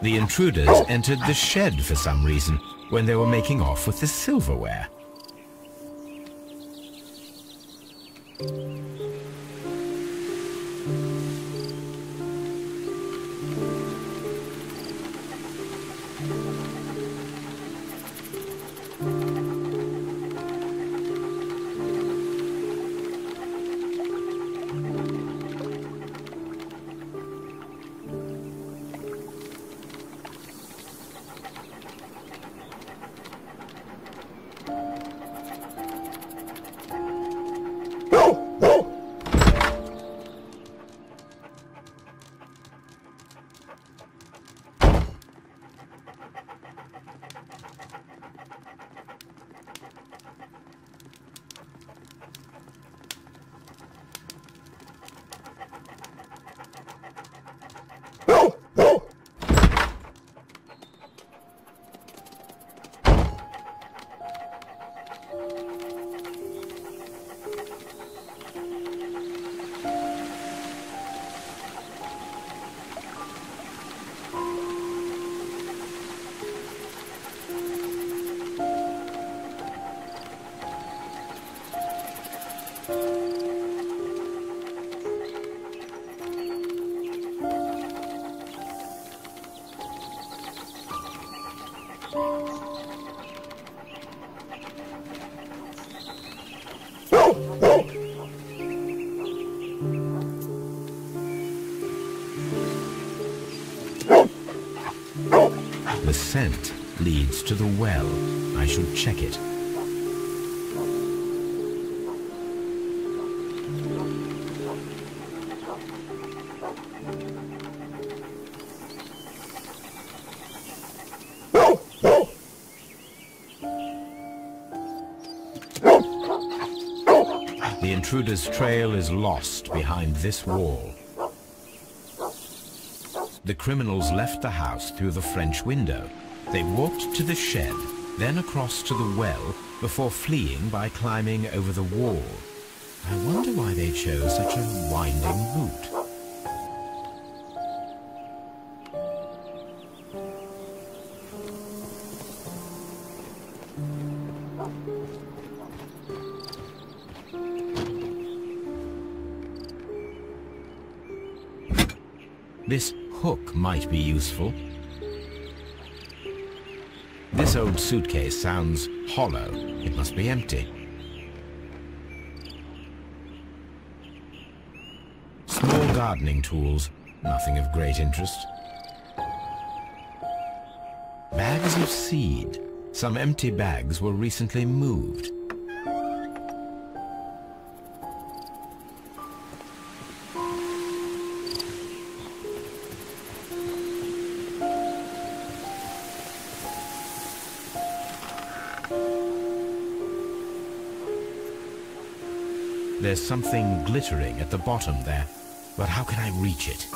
The intruders entered the shed for some reason when they were making off with the silverware. The scent leads to the well. I should check it. The intruder's trail is lost behind this wall. The criminals left the house through the French window. They walked to the shed, then across to the well, before fleeing by climbing over the wall. I wonder why they chose such a winding route. This hook might be useful. This old suitcase sounds hollow. It must be empty. Small gardening tools, nothing of great interest. Bags of seed. Some empty bags were recently moved. There's something glittering at the bottom there, but how can I reach it?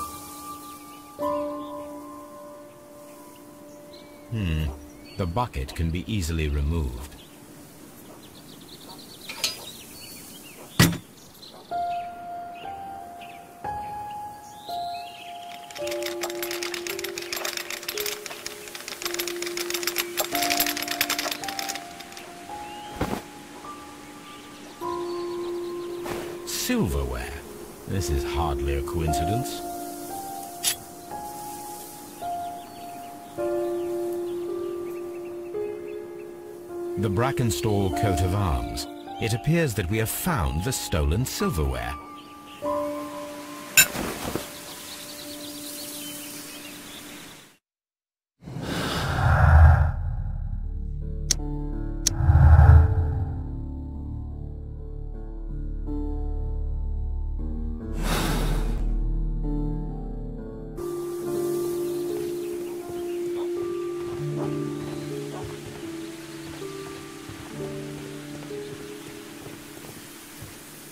The bucket can be easily removed. Silverware. This is hardly a coincidence. The Brackenstall coat of arms. It appears that we have found the stolen silverware.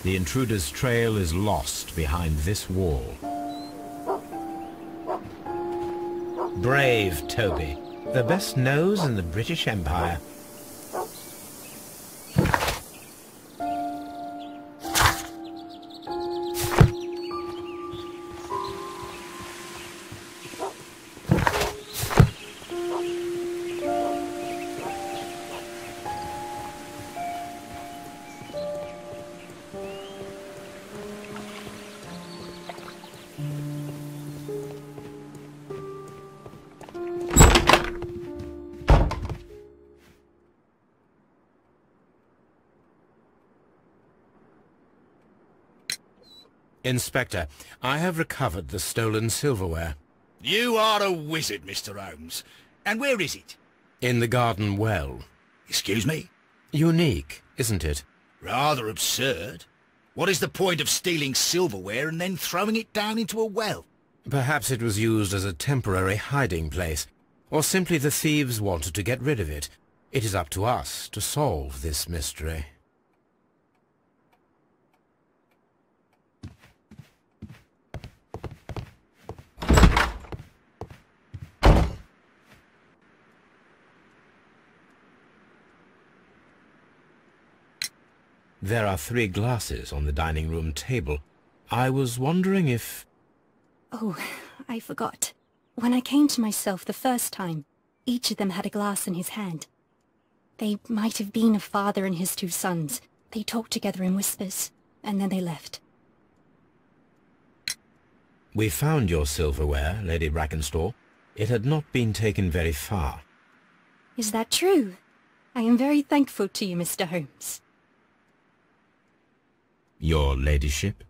The intruder's trail is lost behind this wall. Brave Toby, the best nose in the British Empire. Inspector, I have recovered the stolen silverware. You are a wizard, Mr. Holmes. And where is it? In the garden well. Excuse me? Unique, isn't it? Rather absurd. What is the point of stealing silverware and then throwing it down into a well? Perhaps it was used as a temporary hiding place, or simply the thieves wanted to get rid of it. It is up to us to solve this mystery. There are 3 glasses on the dining room table. I was wondering if... Oh, I forgot. When I came to myself the first time, each of them had a glass in his hand. They might have been a father and his 2 sons. They talked together in whispers, and then they left. We found your silverware, Lady Brackenstall. It had not been taken very far. Is that true? I am very thankful to you, Mr. Holmes. Your ladyship?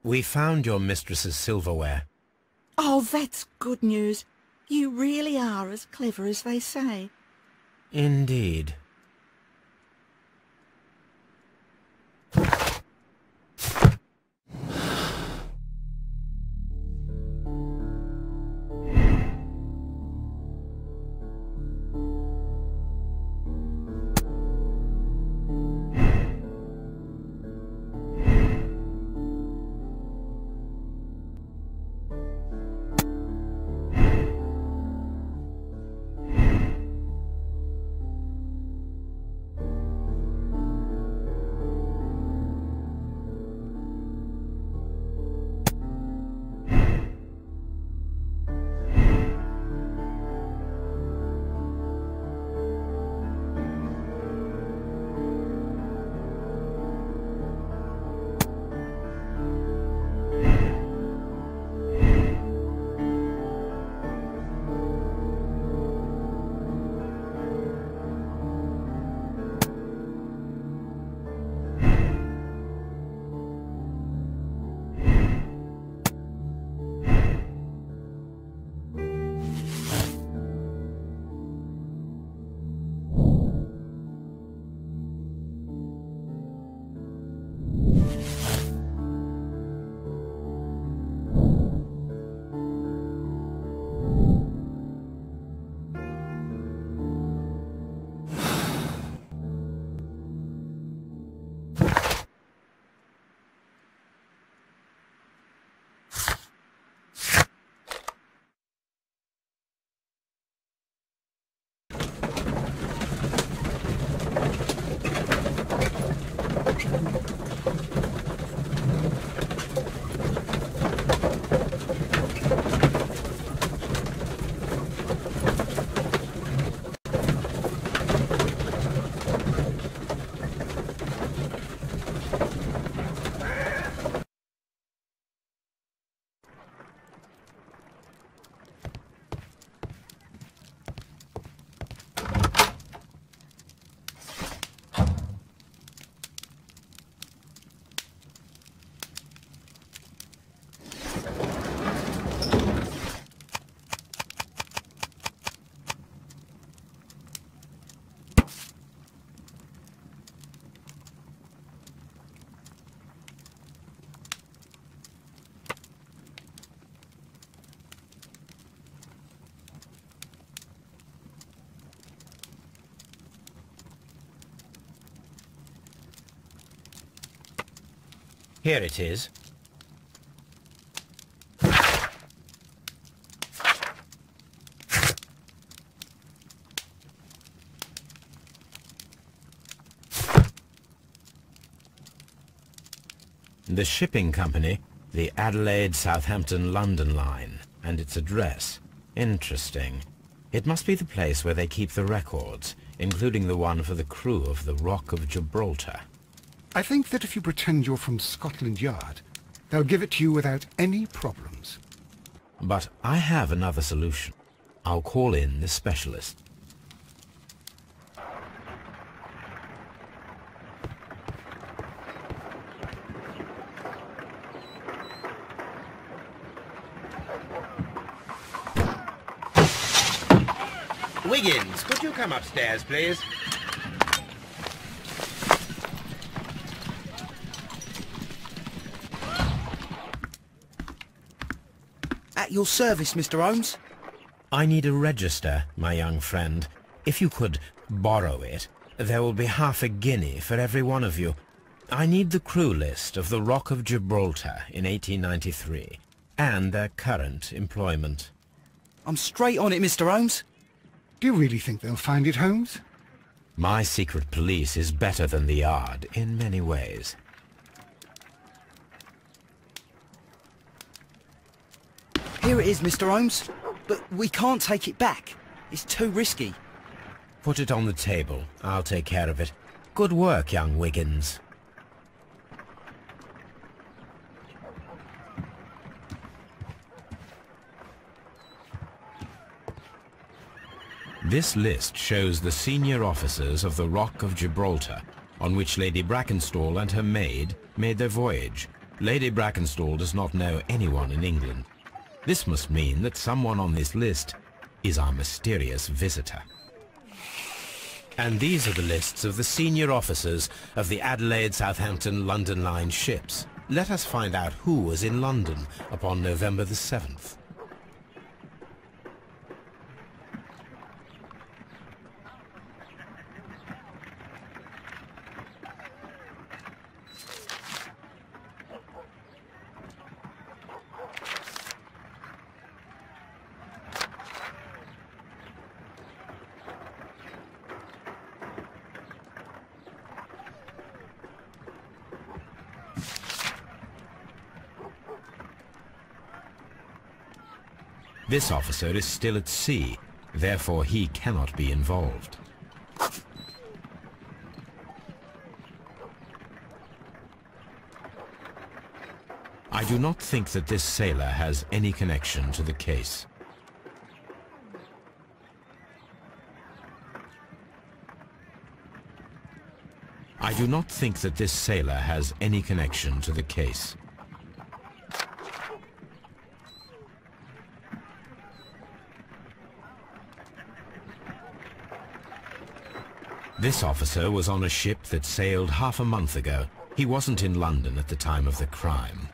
We found your mistress's silverware. Oh, that's good news. You really are as clever as they say. Indeed. Here it is. The shipping company, the Adelaide, Southampton, London line, and its address. Interesting. It must be the place where they keep the records, including the one for the crew of the Rock of Gibraltar. I think that if you pretend you're from Scotland Yard, they'll give it to you without any problems. But I have another solution. I'll call in the specialist. Wiggins, could you come upstairs, please? At your service, Mr. Holmes. I need a register, my young friend. If you could borrow it, there will be half a guinea for every one of you. I need the crew list of the Rock of Gibraltar in 1893, and their current employment. I'm straight on it, Mr. Holmes. Do you really think they'll find it, Holmes? My secret police is better than the Yard in many ways. Here it is, Mr. Holmes. But we can't take it back. It's too risky. Put it on the table. I'll take care of it. Good work, young Wiggins. This list shows the senior officers of the Rock of Gibraltar, on which Lady Brackenstall and her maid made their voyage. Lady Brackenstall does not know anyone in England. This must mean that someone on this list is our mysterious visitor. And these are the lists of the senior officers of the Adelaide, Southampton, London Line ships. Let us find out who was in London upon November the 7th. This officer is still at sea, therefore he cannot be involved. I do not think that this sailor has any connection to the case. I do not think that this sailor has any connection to the case. This officer was on a ship that sailed half a month ago. He wasn't in London at the time of the crime.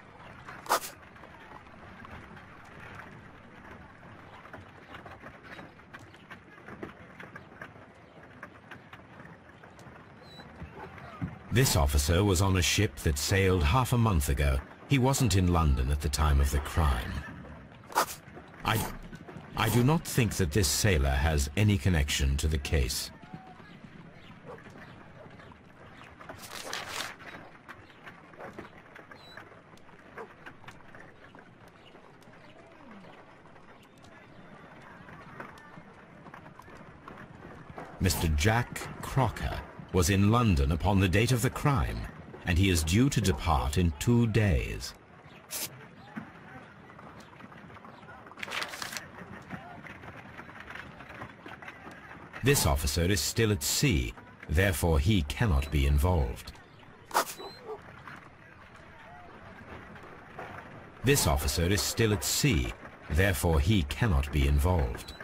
This officer was on a ship that sailed half a month ago. He wasn't in London at the time of the crime. I do not think that this sailor has any connection to the case. Mr. Jack Crocker was in London upon the date of the crime, and he is due to depart in 2 days. This officer is still at sea, therefore he cannot be involved. This officer is still at sea, therefore he cannot be involved.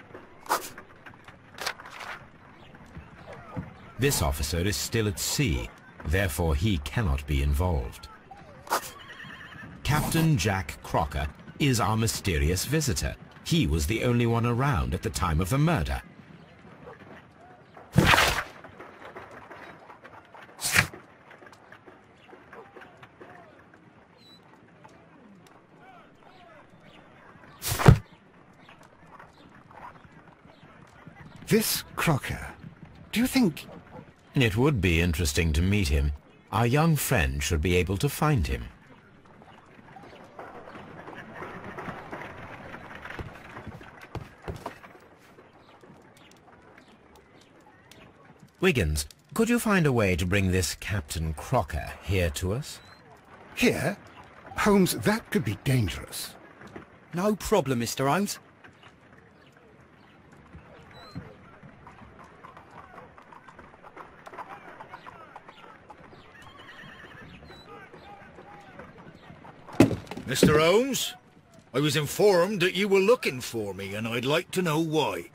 This officer is still at sea, therefore he cannot be involved. Captain Jack Crocker is our mysterious visitor. He was the only one around at the time of the murder. This Crocker, do you think... It would be interesting to meet him. Our young friend should be able to find him. Wiggins, could you find a way to bring this Captain Crocker here to us? Here? Holmes, that could be dangerous. No problem, Mr. Holmes. Mr. Holmes, I was informed that you were looking for me, and I'd like to know why.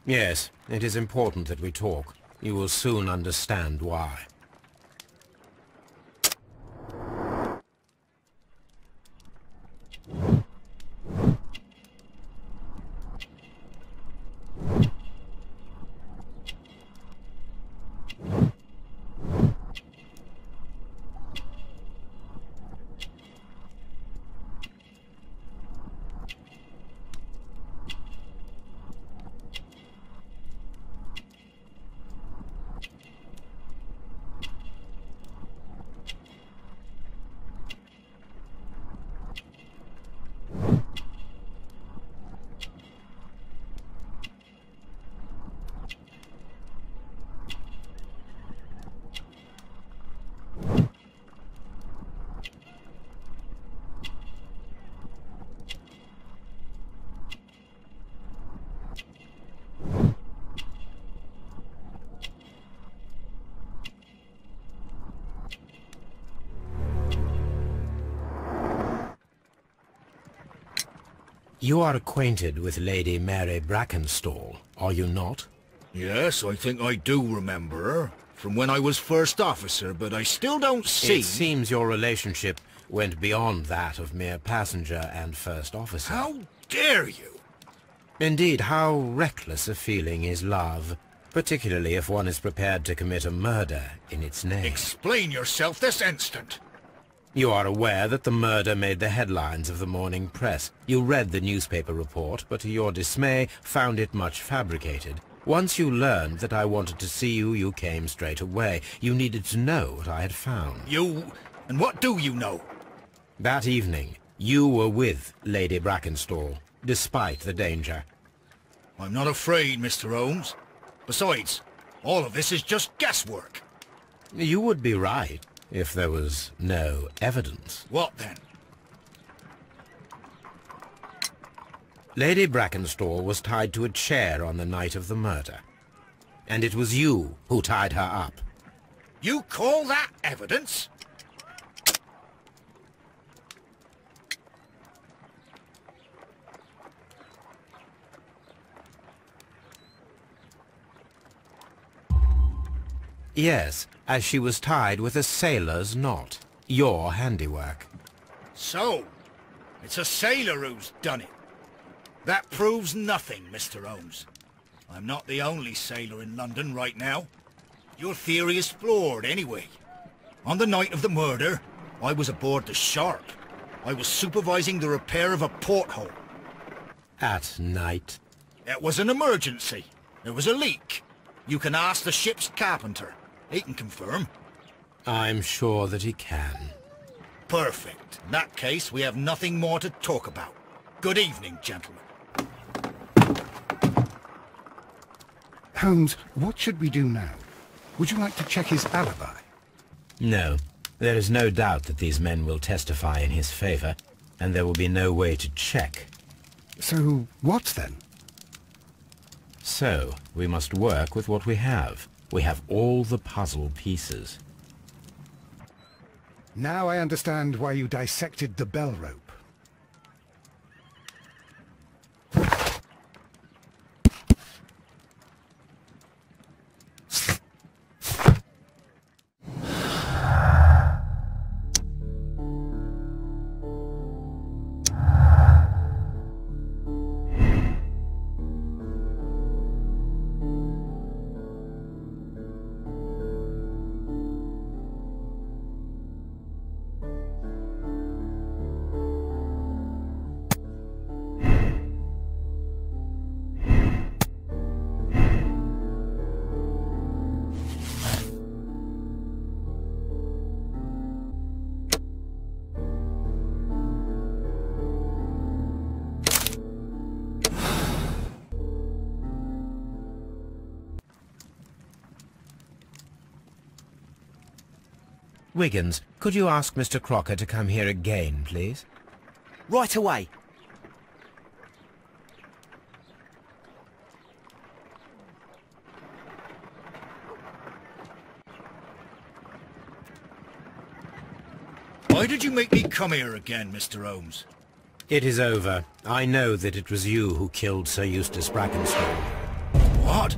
Yes, it is important that we talk. You will soon understand why. You are acquainted with Lady Mary Brackenstall, are you not? Yes, I think I do remember her, from when I was first officer, but I still don't see... It seems your relationship went beyond that of mere passenger and first officer. How dare you? Indeed, how reckless a feeling is love, particularly if one is prepared to commit a murder in its name. Explain yourself this instant. You are aware that the murder made the headlines of the morning press. You read the newspaper report, but to your dismay, found it much fabricated. Once you learned that I wanted to see you, you came straight away. You needed to know what I had found. You... and what do you know? That evening, you were with Lady Brackenstall, despite the danger. I'm not afraid, Mr. Holmes. Besides, all of this is just guesswork. You would be right, if there was no evidence. What then? Lady Brackenstall was tied to a chair on the night of the murder. And it was you who tied her up. You call that evidence? Yes, as she was tied with a sailor's knot. Your handiwork. So, it's a sailor who's done it. That proves nothing, Mr. Holmes. I'm not the only sailor in London right now. Your theory is flawed anyway. On the night of the murder, I was aboard the Sharp. I was supervising the repair of a porthole. At night? It was an emergency. There was a leak. You can ask the ship's carpenter. He can confirm. I'm sure that he can. Perfect. In that case, we have nothing more to talk about. Good evening, gentlemen. Holmes, what should we do now? Would you like to check his alibi? No. There is no doubt that these men will testify in his favor, and there will be no way to check. So, what then? So, we must work with what we have. We have all the puzzle pieces. Now I understand why you dissected the bell rope. Wiggins, could you ask Mr. Crocker to come here again, please? Right away. Why did you make me come here again, Mr. Holmes? It is over. I know that it was you who killed Sir Eustace Brackenstall. What?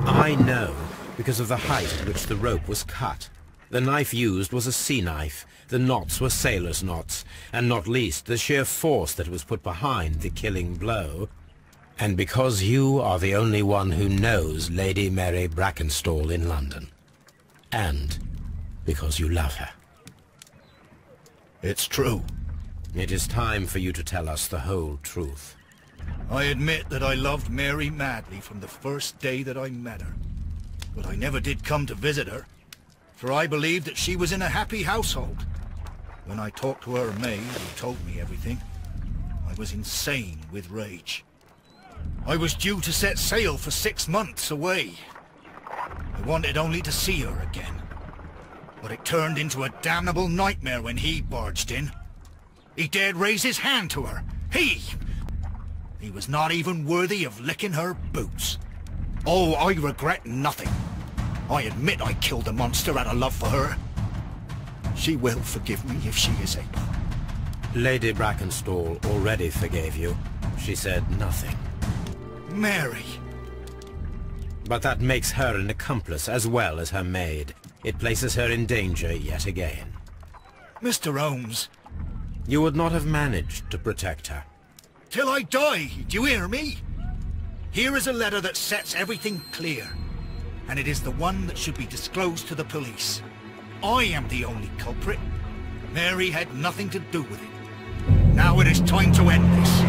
I know, because of the height at which the rope was cut. The knife used was a sea knife, the knots were sailor's knots, and not least the sheer force that was put behind the killing blow. And because you are the only one who knows Lady Mary Brackenstall in London. And because you love her. It's true. It is time for you to tell us the whole truth. I admit that I loved Mary madly from the first day that I met her. But I never did come to visit her, for I believed that she was in a happy household. When I talked to her maid, who told me everything, I was insane with rage. I was due to set sail for 6 months away. I wanted only to see her again. But it turned into a damnable nightmare when he barged in. He dared raise his hand to her. He was not even worthy of licking her boots. Oh, I regret nothing. I admit I killed the monster out of love for her. She will forgive me if she is able. Lady Brackenstall already forgave you. She said nothing. Mary. But that makes her an accomplice as well as her maid. It places her in danger yet again. Mr. Holmes. You would not have managed to protect her. Till I die, do you hear me? Here is a letter that sets everything clear. And it is the one that should be disclosed to the police. I am the only culprit. Mary had nothing to do with it. Now it is time to end this.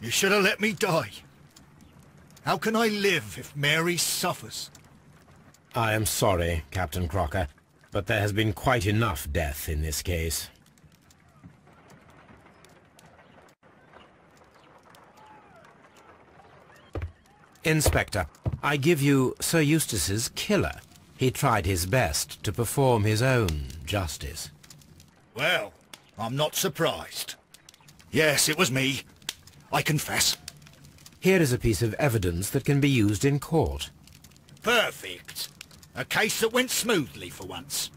You should have let me die. How can I live if Mary suffers? I am sorry, Captain Crocker, but there has been quite enough death in this case. Inspector, I give you Sir Eustace's killer. He tried his best to perform his own justice. Well, I'm not surprised. Yes, it was me. I confess. Here is a piece of evidence that can be used in court. Perfect. A case that went smoothly for once.